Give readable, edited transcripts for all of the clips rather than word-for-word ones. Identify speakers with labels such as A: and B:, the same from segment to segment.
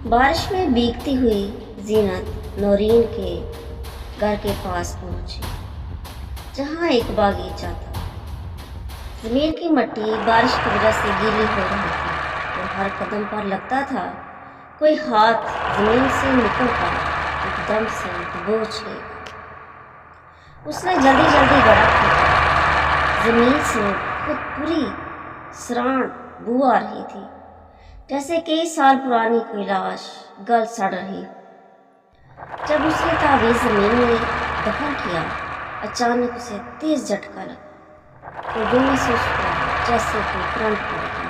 A: بارش میں بھیگتی ہوئی زینت نورین کے گھر کے پاس پہنچی، جہاں ایک باغیچہ تھا۔ زمین کی مٹی بارش کی وجہ سے گیلی ہو رہی تھی اور ہر قدم پر لگتا تھا کوئی ہاتھ زمین سے نکل کر ایک دم سے دبوچ لے گا۔ اس نے جلدی جلدی گڑھا کھودا۔ زمین سے خود پوری سران بو آ رہی تھی، جیسے کئی سال پرانی کوئی لاش گل سڑ رہی۔ جب اس نے تعویذ زمین میں دفن کیا، اچانک اسے تیز جھٹکا لگا اور یوں محسوس ہوا جیسے کوئی کرنٹ پڑ گیا۔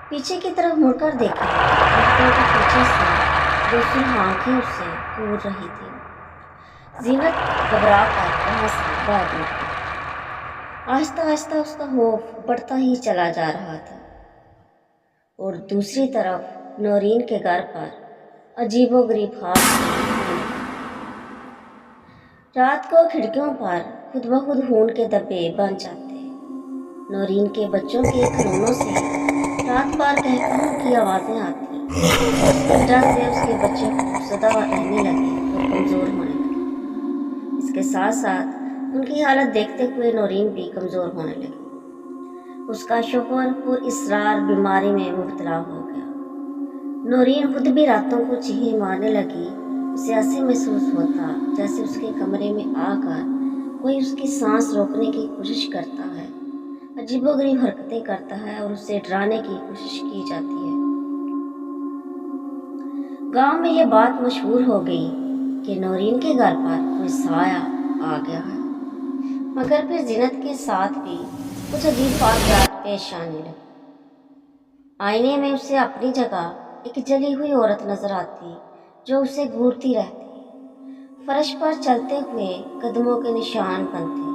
A: پیچھے کی طرف مڑ کر دیکھا، درختوں کے پیچھے سے دو سرخ آنکھیں اسے گھور رہی تھیں۔ زینت گھبرا کر وہاں سے بھاگ نکلی۔ آہستہ آہستہ اس کا خوف بڑھتا ہی چلا جا رہا تھا، اور دوسری طرف نورین کے گھر پر عجیب و غریب خاص رات کو کھڑکیوں پر خود بخود خون کے دھبے بن جاتے۔ نورین کے بچوں کے کھلونوں سے رات بھر قہقہوں کی آوازیں آتی، اس وجہ سے اس کے بچے خوفزدہ رہنے لگے اور کمزور ہونے لگے۔ اس کے ساتھ ساتھ ان کی حالت دیکھتے ہوئے نورین بھی کمزور ہونے لگی۔ اس کا شوہر پر اصرار بیماری میں مبتلا ہو گیا۔ نورین خود بھی راتوں کو چیخیں مارنے لگی۔ اسے ایسے محسوس ہوتا جیسے اس کے کمرے میں آ کر کوئی اس کی سانس روکنے کی کوشش کرتا ہے، عجیب و غریب حرکتیں کرتا ہے اور اسے ڈرانے کی کوشش کی جاتی ہے۔ گاؤں میں یہ بات مشہور ہو گئی کہ نورین کے گھر پر کوئی سایہ آ گیا ہے، مگر پھر زینت کے ساتھ بھی کچھ عجیب واقعات پیش آنے لگے۔ آئینے میں اسے اپنی جگہ ایک جلی ہوئی عورت نظر آتی جو اسے گھورتی رہتی۔ فرش پر چلتے ہوئے قدموں کے نشان بنتے۔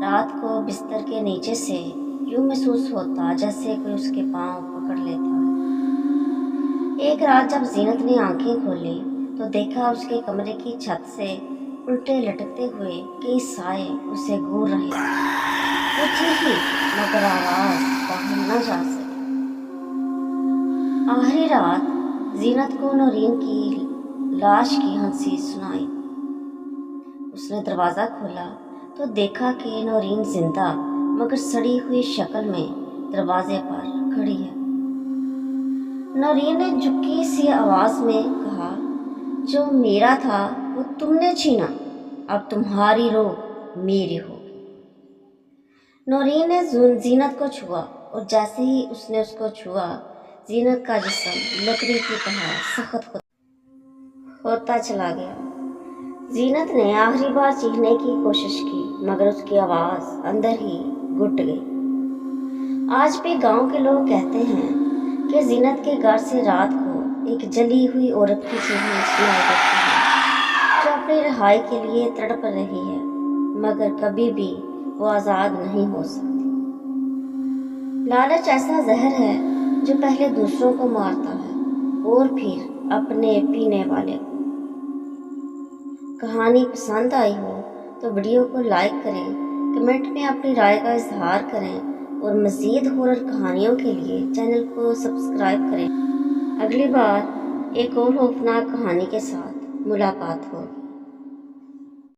A: رات کو بستر کے نیچے سے یوں محسوس ہوتا جیسے کوئی اس کے پاؤں پکڑ لیتا ہے۔ ایک رات جب زینت نے آنکھیں کھولی تو دیکھا اس کے کمرے کی چھت سے الٹے لٹکتے ہوئے کئی سائے اسے گھور رہے تھے۔ وہ چیخی مگر آواز باہر نہ جا سکی۔ آخری رات زینت کو نورین کی لاش کی ہنسی سنائی۔ اس نے دروازہ کھولا تو دیکھا کہ نورین زندہ مگر سڑی ہوئی شکل میں دروازے پر کھڑی ہے۔ نورین نے جھکی سی آواز میں کہا، جو میرا تھا وہ تم نے چھینا، اب تمہاری روح میری ہوگی۔ نورین نے زینت کو چھوا اور جیسے ہی اس نے اس کو چھوا، زینت کا جسم لکڑی کی طرح سخت ہوتا چلا گیا۔ زینت نے آخری بار چیخنے کی کوشش کی مگر اس کی آواز اندر ہی گھٹ گئی۔ آج بھی گاؤں کے لوگ کہتے ہیں کہ زینت کے گھر سے رات کو ایک جلی ہوئی عورت کی چیخیں سنائی دیتی ہیں، جو اپنی رہائی کے لیے تڑپ رہی ہے مگر کبھی بھی وہ آزاد نہیں ہو سکتی۔ لالچ ایسا زہر ہے جو پہلے دوسروں کو مارتا ہے اور پھر اپنے پینے والے کو۔ کہانی پسند آئی ہو تو ویڈیو کو لائک کریں، کمنٹ میں اپنی رائے کا اظہار کریں اور مزید ہارر کہانیوں کے لیے چینل کو سبسکرائب کریں۔ اگلی بار ایک اور خوفناک کہانی کے ساتھ ملاقات ہوگی۔